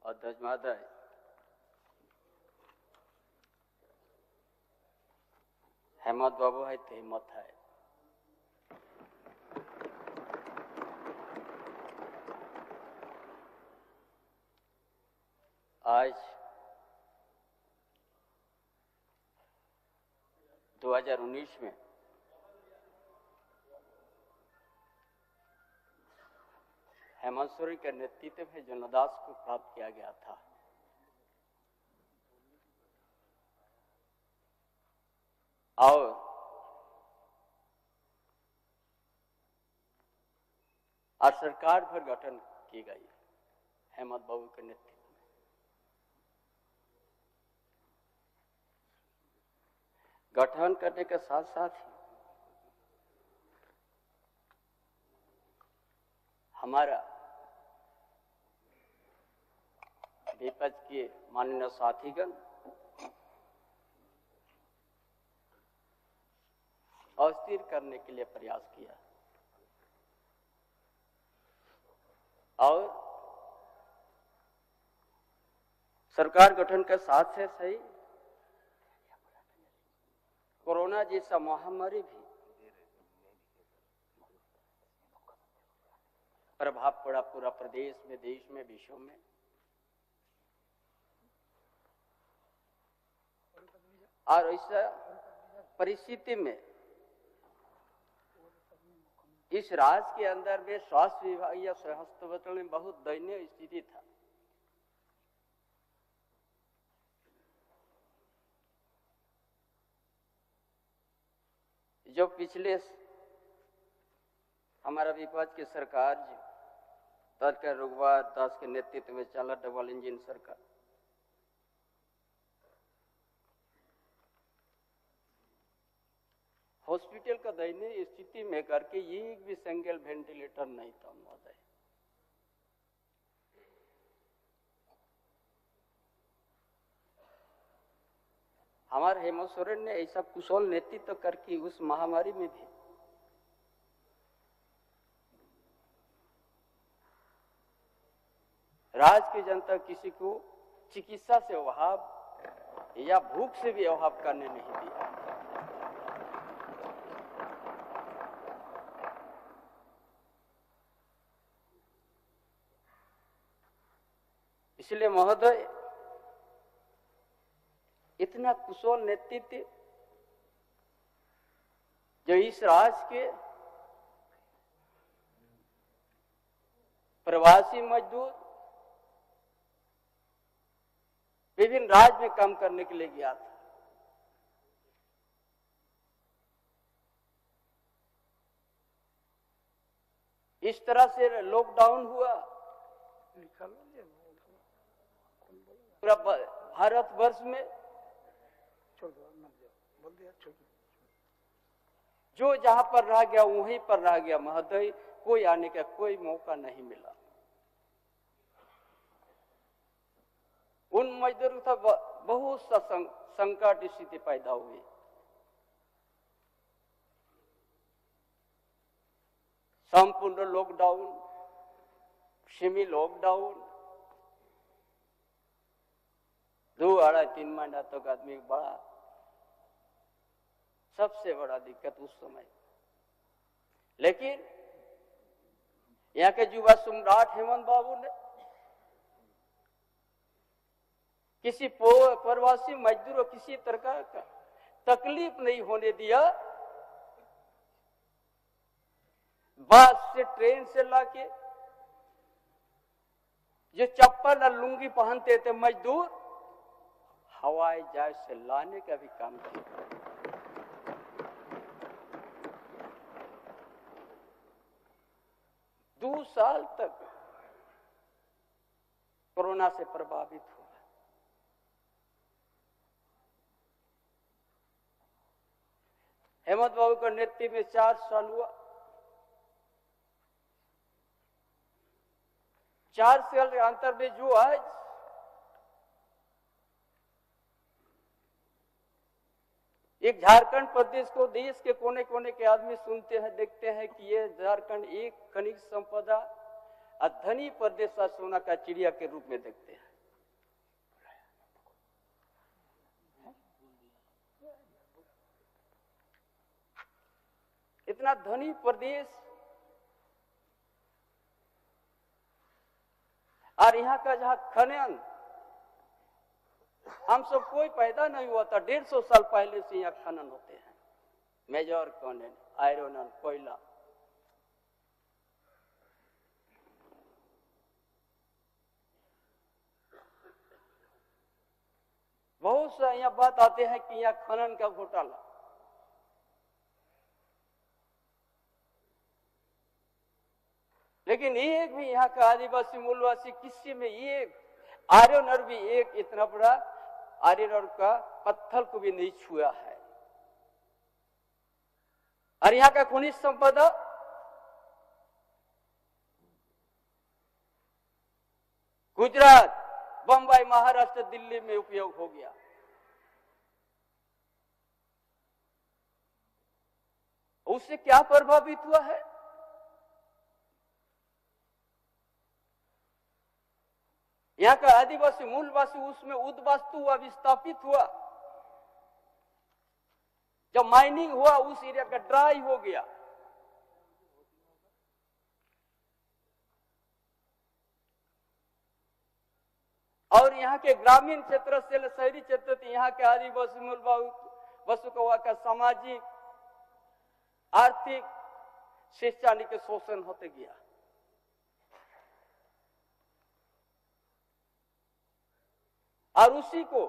अध्यक्ष महोदय, हेमंत बाबू है तो हिम्मत है। आज 2019 में हेमंत सोरेन के नेतृत्व में जो लद्दाख को प्राप्त किया गया था, और सरकार पर गठन की गई हेमंत बाबू के नेतृत्व में। गठन करने के साथ साथ ही हमारा विपक्ष के माननीय साथीगण अस्थिर करने के लिए प्रयास किया और सरकार गठन के साथ से सही कोरोना जैसा महामारी भी प्रभाव पड़ा पूरा प्रदेश में, देश में, विश्व में। और ऐसा परिस्थिति में इस राज्य के अंदर में स्वास्थ्य विभाग या स्वास्थ्य में बहुत दयनीय स्थिति था। जो पिछले हमारा विपक्ष की सरकार तत्काल रघुवर दास के नेतृत्व में चला डबल इंजन सरकार, हॉस्पिटल का दयनीय स्थिति में करके एक भी सिंगल वेंटिलेटर नहीं था महोदय। हमारे हेमंत सोरेन ने ऐसा कुशल नेतृत्व करके उस महामारी में भी राज्य की जनता किसी को चिकित्सा से अभाव या भूख से भी अभाव करने नहीं दिया। इसलिए महोदय, इतना कुशल नेतृत्व जो इस राज्य के प्रवासी मजदूर विभिन्न राज्य में काम करने के लिए गया था, इस तरह से लॉकडाउन हुआ पूरा भारतवर्ष में। जो जहां पर रह गया वहीं पर रह गया महोदय, कोई आने का कोई मौका नहीं मिला। उन मजदूरों का बहुत सा संकट स्थिति पैदा हुई। संपूर्ण लॉकडाउन, सेमी लॉकडाउन, 2-3 महीना तक आदमी बड़ा सबसे बड़ा दिक्कत उस समय। लेकिन यहाँ के युवा सम्राट हेमंत बाबू ने किसी प्रवासी मजदूर को किसी तरह का तकलीफ नहीं होने दिया। बस से, ट्रेन से लाके जो चप्पल और लुंगी पहनते थे मजदूर, हवाई जहाज से लाने का भी काम किया। 2 साल तक कोरोना से प्रभावित हुआ। हेमंत बाबू के नेतृत्व में 4 साल हुआ। 4 साल के अंतर में जो आज एक झारखंड प्रदेश को देश के कोने कोने के आदमी सुनते हैं, देखते हैं कि ये झारखंड एक खनिज संपदा और धनी प्रदेश सोना का चिड़िया के रूप में देखते हैं। इतना धनी प्रदेश, और यहाँ का जहाँ खनन, हम सब कोई पैदा नहीं हुआ था, 150 साल पहले से यहाँ खनन होते हैं, मेजर खनन, आयरन और कोयला। बहुत सा यहाँ बात आते हैं कि यहाँ खनन का घोटाला, लेकिन एक भी यहाँ का आदिवासी मूलवासी किसी में एक आयरन और भी एक इतना बड़ा आयरन का पत्थर को भी नहीं छुआ है। और यहाँ का खनिज संपदा गुजरात, बंबई, महाराष्ट्र, दिल्ली में उपयोग हो गया। उससे क्या प्रभावित हुआ है? यहाँ का आदिवासी मूलवासी उसमें उद्वास्तु हुआ, विस्थापित हुआ। जब माइनिंग हुआ उस एरिया का ड्राई हो गया। और यहाँ के ग्रामीण क्षेत्र से शहरी क्षेत्र से यहाँ के आदिवासी मूलवासी को वहां का सामाजिक, आर्थिक, शैक्षणिक शोषण होते गया। और उसी को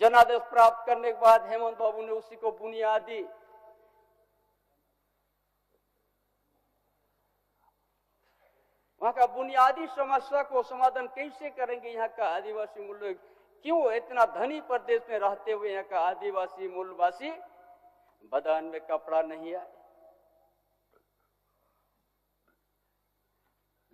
जनादेश प्राप्त करने के बाद हेमंत बाबू ने उसी को बुनियादी वहां का बुनियादी समस्या को समाधान कैसे करेंगे। यहाँ का आदिवासी मूल क्यों इतना धनी प्रदेश में रहते हुए यहाँ का आदिवासी मूलवासी बदन में कपड़ा नहीं आए,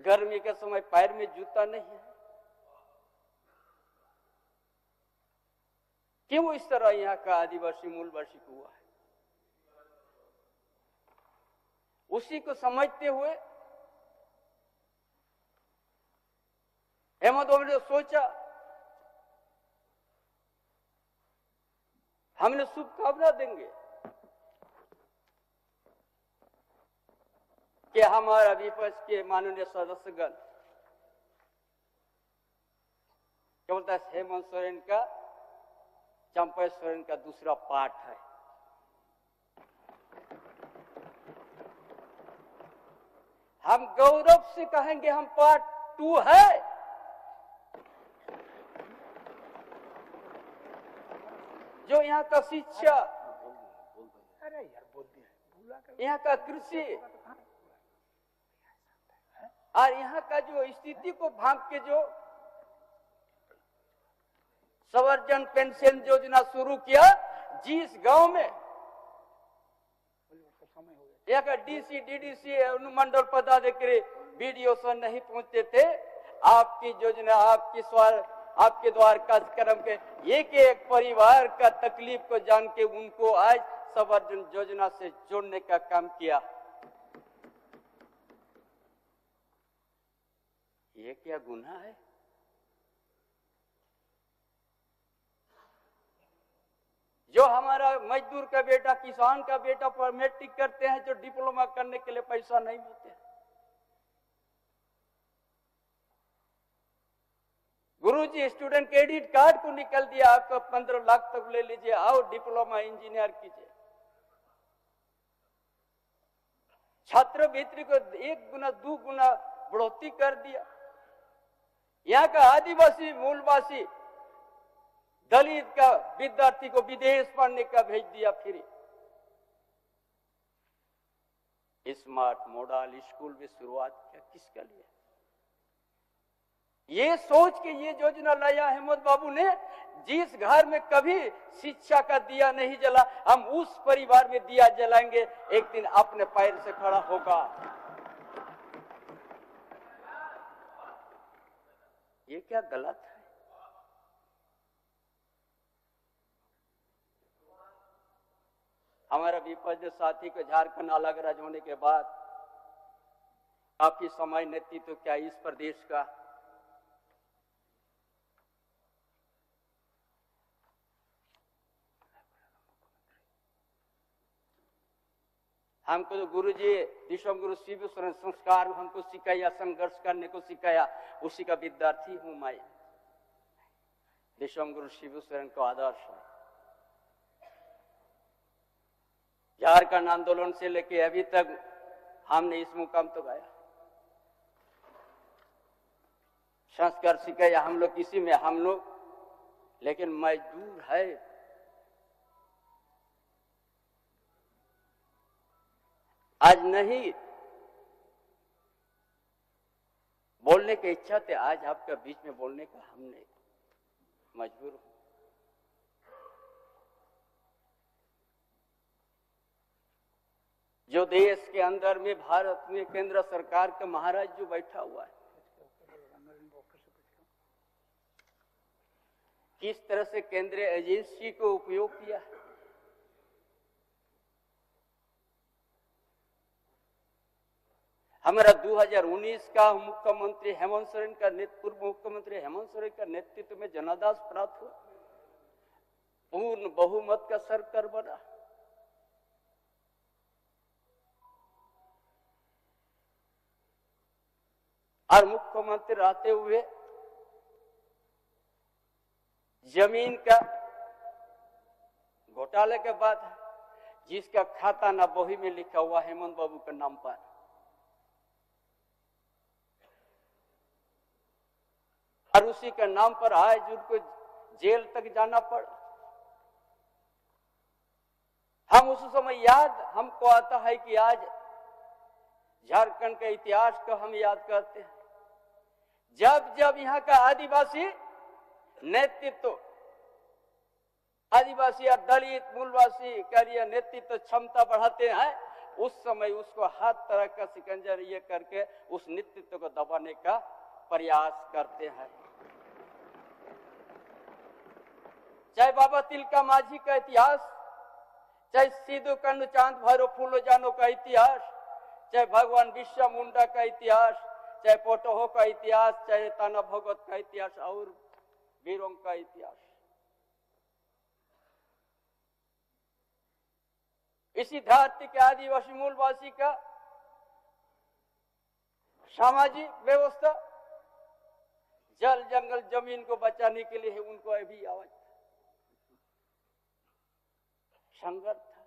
गर्मी के समय पैर में जूता नहीं है, क्यों इस तरह यहाँ का आदिवासी मूलवासी को हुआ है? उसी को समझते हुए हेमंत बाबू ने सोचा, हमने शुभकामना देंगे कि हमारा विपक्ष के माननीय सदस्यगण क्या बोलता है, हेमंत सोरेन का, चंपा सोरेन का दूसरा पार्ट है। हम गौरव से कहेंगे हम पार्ट 2 है। जो यहाँ का शिक्षा, यहाँ का कृषि और यहाँ का जो स्थिति को भांप के जो संवर्धन पेंशन योजना शुरू किया, जिस गांव में यहाँ का डीसी, डीडीसी, अनुमंडल पदाधिकारी, बीडीओ से नहीं पहुंचते थे, आपकी योजना, आपके द्वार कार्यक्रम के एक एक परिवार का तकलीफ को जान के उनको आज संवर्धन योजना से जोड़ने का काम किया। ये क्या गुनाह है? जो हमारा मजदूर का बेटा, किसान का बेटा पर मैट्रिक करते हैं, जो डिप्लोमा करने के लिए पैसा नहीं मिलते हैं। गुरुजी स्टूडेंट क्रेडिट कार्ड को निकल दिया, आपका 15 लाख तक ले लीजिए, आओ डिप्लोमा इंजीनियर कीजिए। छात्रवृत्ति को 1 गुना 2 गुना बढ़ोतरी कर दिया। यहाँ का आदिवासी मूलवासी दलित का विद्यार्थी को विदेश पढ़ने का भेज दिया फ्री। स्मार्ट मॉडल स्कूल में शुरुआत किया, किसका लिए? ये सोच के ये योजना लाया हेमंत बाबू ने, जिस घर में कभी शिक्षा का दिया नहीं जला, हम उस परिवार में दिया जलाएंगे, एक दिन अपने पैर से खड़ा होगा। ये क्या गलत है? हमारा विपक्ष साथी को झारखंड अलग राज्य होने के बाद काफी समय नेतृत्व क्या इस प्रदेश का, हमको तो गुरु जी विश्व गुरु शिव शरण संस्कार हमको सिखाया, संघर्ष करने को सिखाया, उसी का विद्यार्थी हूं मैं। विश्व गुरु शिव शरण को आदर्श है। झारखंड आंदोलन से लेके अभी तक हमने इस मुकाम तो गया, संस्कार सिखाया हम लोग किसी में, हम लोग लेकिन मजदूर है। आज नहीं बोलने की इच्छा थी, आज आपका बीच में बोलने का हमने मजबूर हूं। जो देश के अंदर में भारत में केंद्र सरकार का महाराज जो बैठा हुआ है, किस तरह से केंद्रीय एजेंसी को उपयोग किया है। हमारा 2019 का मुख्यमंत्री हेमंत सोरेन का पूर्व मुख्यमंत्री हेमंत सोरेन का नेतृत्व में जनादेश प्राप्त हुआ, पूर्ण बहुमत का सरकार बना। और मुख्यमंत्री रहते हुए जमीन का घोटाले के बाद जिसका खाता ना बही में लिखा हुआ हेमंत बाबू के नाम पर, और उसी के नाम पर आज उनको जेल तक जाना पड़ा। हम उस समय याद हमको आता है कि आज झारखंड के इतिहास को हम याद करते हैं, जब जब यहाँ का आदिवासी नेतृत्व, आदिवासी और दलित मूलवासी का लिए नेतृत्व क्षमता बढ़ाते हैं, उस समय उसको हर तरह का शिकंजा ये करके उस नेतृत्व को दबाने का प्रयास करते हैं। चाहे बाबा तिलका माझी का इतिहास, चाहे सिद्धू कान्हू चांद भैरव फूलो जानो का इतिहास, चाहे भगवान बिरसा मुंडा का इतिहास, चाहे पोटोहो का इतिहास, चाहे ताना भगत का इतिहास और वीरों का इतिहास, इसी धरती के आदिवासी मूलवासी का सामाजिक व्यवस्था, जल जंगल जमीन को बचाने के लिए उनको अभी आवाज संघर्ष था।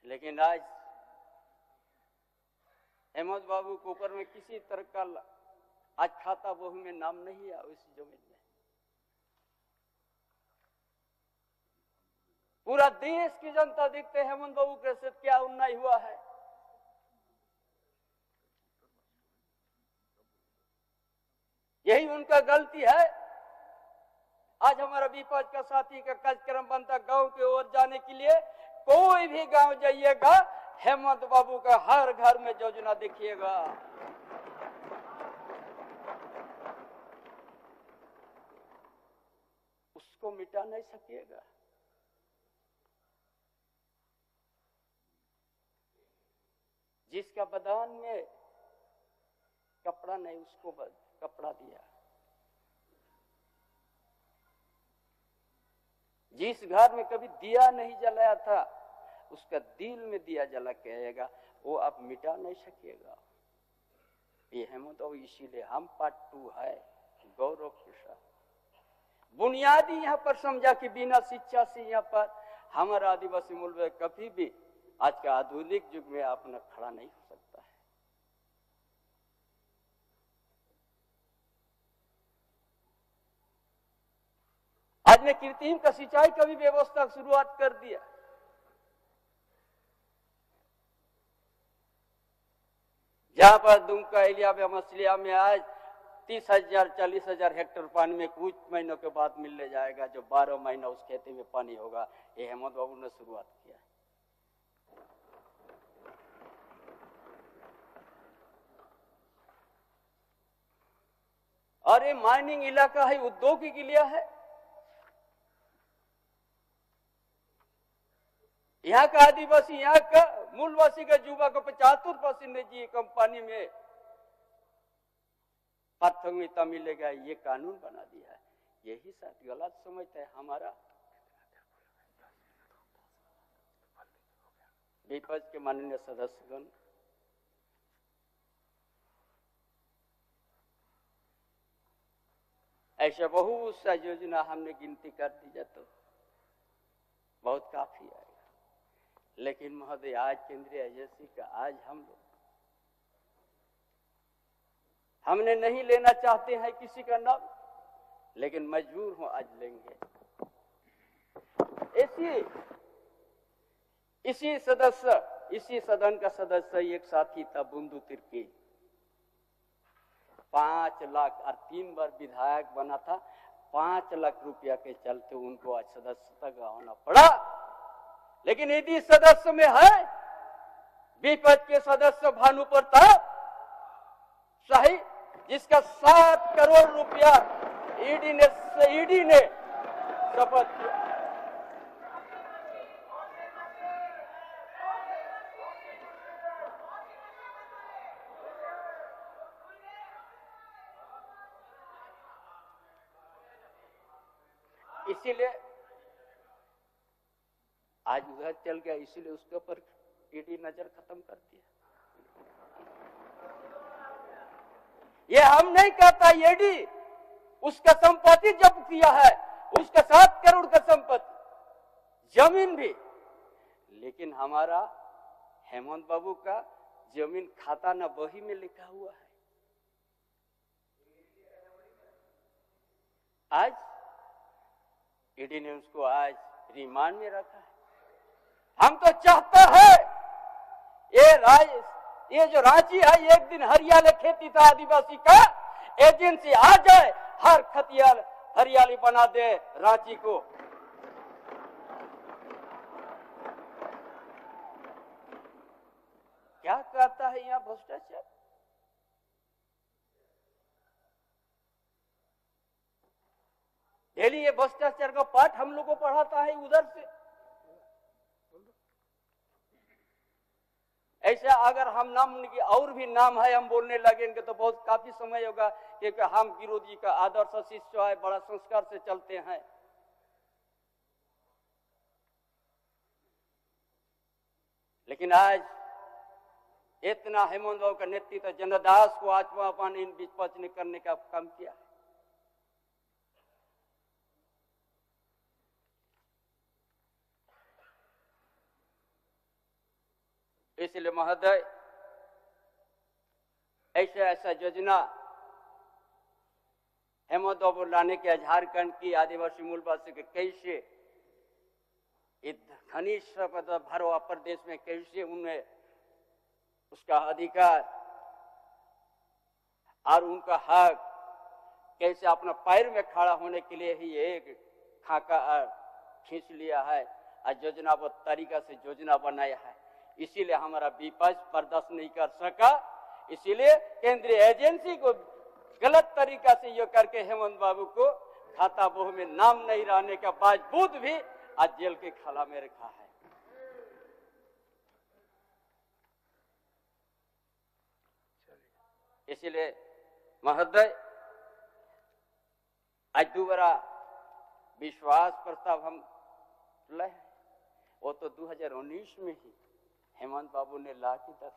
लेकिन आज हेमंत बाबू के ऊपर में किसी तरह का आज खाता बहू में नाम नहीं है उस जमीन में। पूरा देश की जनता देखते हैं हेमंत बाबू के साथ क्या अन्याय हुआ है। यही उनका गलती है। आज हमारा विपक्ष का साथी का कार्यक्रम बनता गांव की ओर जाने के लिए, कोई भी गांव जाइएगा हेमंत बाबू का हर घर में योजना देखिएगा। उसको मिटा नहीं सकिएगा। जिसका बदान में कपड़ा नहीं उसको कपड़ा दिया, जिस घर में कभी दिया नहीं जलाया था उसका दिल में दिया जला के आएगा, वो आप मिटा नहीं सकिएगा। ये हेमंत बाबू, इसीलिए हम पार्ट 2 है गौरव के साथ। बुनियादी यहाँ पर समझा कि बिना शिक्षा से यहाँ पर हमारा आदिवासी मूल कभी भी आज के आधुनिक युग में अपना खड़ा नहीं हो सकता है। आज ने कृत्रिम का सिंचाई का भी व्यवस्था शुरुआत कर दिया। जहां पर दुमका एरिया में मछलिया में आज 30,000 40,000 हेक्टेयर पानी में कुछ महीनों के बाद मिलने जाएगा, जो 12 महीना उस खेती में पानी होगा। ये हेमंत बाबू ने शुरुआत किया। और ये माइनिंग इलाका है, औद्योगिक एरिया है। यहाँ का आदिवासी, यहाँ का मूलवासी का युवा को 75% निजी कंपनी में प्राथमिकता मिलेगा, ये कानून बना दिया है। यही साथ गलत समझता है हमारा। विपक्ष के माननीय सदस्यगण, ऐसा बहुत सा योजना हमने गिनती कर दी जाए तो बहुत काफी आएगा, लेकिन महोदय आज केंद्रीय एजेंसी का आज हमने नहीं लेना चाहते हैं किसी का नाम, लेकिन मजबूर हूं आज लेंगे। इसी सदन का सदस्य एक साथी था बुंदू तिर्की, 5 लाख और 3 बार विधायक बना था। 5 लाख रुपया के चलते उनको आज सदस्यता गंवाना पड़ा। लेकिन यदि सदस्य में है विपक्ष के सदस्य भानु प्रताप शाही, जिसका 7 करोड़ रुपया ईडी ने शपथ किया। इसीलिए आज उधर चल गया, इसीलिए उसके ऊपर ईडी नजर खत्म कर दिया। ये हम नहीं कहता, ईडी उसका संपत्ति जब्त किया है, उसका 7 करोड़ का संपत्ति, जमीन भी। लेकिन हमारा हेमंत बाबू का जमीन खाता ना बही में लिखा हुआ है। आज ईडी ने उसको आज रिमांड में रखा है। हम तो चाहता है ये जो रांची है, एक दिन हरियाली खेती था आदिवासी का, एजेंसी आ जाए, हर खतियाल हरियाली बना दे रांची को। क्या कहता है यहाँ भ्रष्टाचार? डेली ये भ्रष्टाचार का पाठ हम लोग को पढ़ाता है उधर से। ऐसा अगर हम नाम की और भी नाम है हम बोलने लगेंगे तो बहुत काफी समय होगा, क्योंकि हम गिरोध जी का आदर्श शिष्य है, बड़ा संस्कार से चलते हैं। लेकिन आज इतना हेमंत बाबू का नेतृत्व जनदास को आत्मा पानी इन विपक्ष ने करने का काम किया है। इसलिए महोदय ऐसा योजना हेमंत बाबू लाने के झारखंड की आदिवासी मूलवासी के कैसे खनिज भरवा प्रदेश में कैसे उन्हें उसका अधिकार और उनका हक कैसे अपना पैर में खड़ा होने के लिए ही एक खाका खींच लिया है और योजनाबद्ध तरीका से योजना बनाया है। इसीलिए हमारा विपक्ष बर्दाश्त नहीं कर सका, इसीलिए केंद्रीय एजेंसी को गलत तरीका से ये करके हेमंत बाबू को खाता बोह में नाम नहीं रहने का बावजूद भी आज जेल के खाला में रखा है। इसीलिए महोदय आज दोबारा विश्वास प्रस्ताव हम लाए, वो तो 2019 में ही हेमंत बाबू ने ला के रखा है।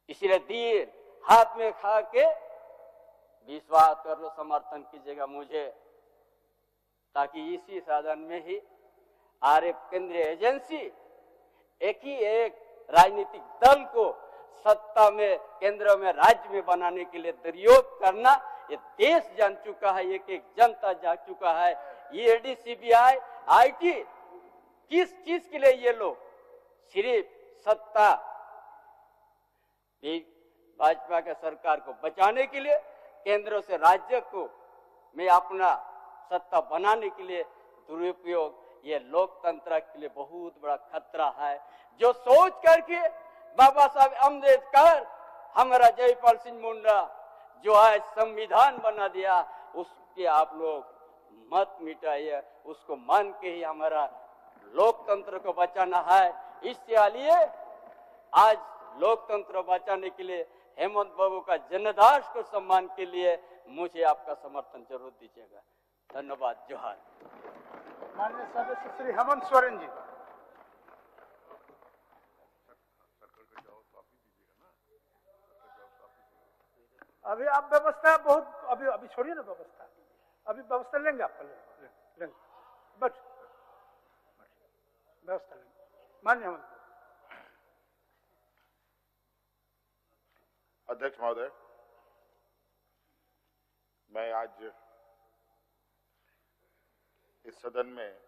इसीलिए दिए हाथ में खा के विश्वास कर लो, समर्थन कीजिएगा मुझे, ताकि इसी साधन में ही आरएफ केंद्रीय एजेंसी एक ही एक राजनीतिक दल को सत्ता में केंद्र में राज्य में बनाने के लिए दुरुपयोग करना ये देश जान चुका है, एक एक जनता जान चुका है। ईडी सीबीआई आईटी किस चीज के लिए ये लोग सिर्फ सत्ता भाजपा के सरकार को बचाने के लिए, केंद्र से राज्य को में अपना सत्ता बनाने के लिए दुरुपयोग, ये लोकतंत्र के लिए बहुत बड़ा खतरा है। जो सोच करके बाबा साहब अम्बेडकर हमारा जयपाल सिंह मुंडा जो आज संविधान बना दिया, उसके आप लोग मत मिटाइए, उसको मान के ही हमारा लोकतंत्र को बचाना है। इसलिए आज लोकतंत्र बचाने के लिए हेमंत बाबू का जनदास को सम्मान के लिए मुझे आपका समर्थन जरूर दीजिएगा। धन्यवाद। जोहार। माननीय सदस्य श्री हेमंत सोरेन जी। अभी आप व्यवस्था बहुत अभी छोड़िए ना व्यवस्था, अभी व्यवस्था लेंगे आप लेंगे बस व्यवस्था लेंगे। माननीय हेमंत। अध्यक्ष महोदय, मैं आज इस सदन में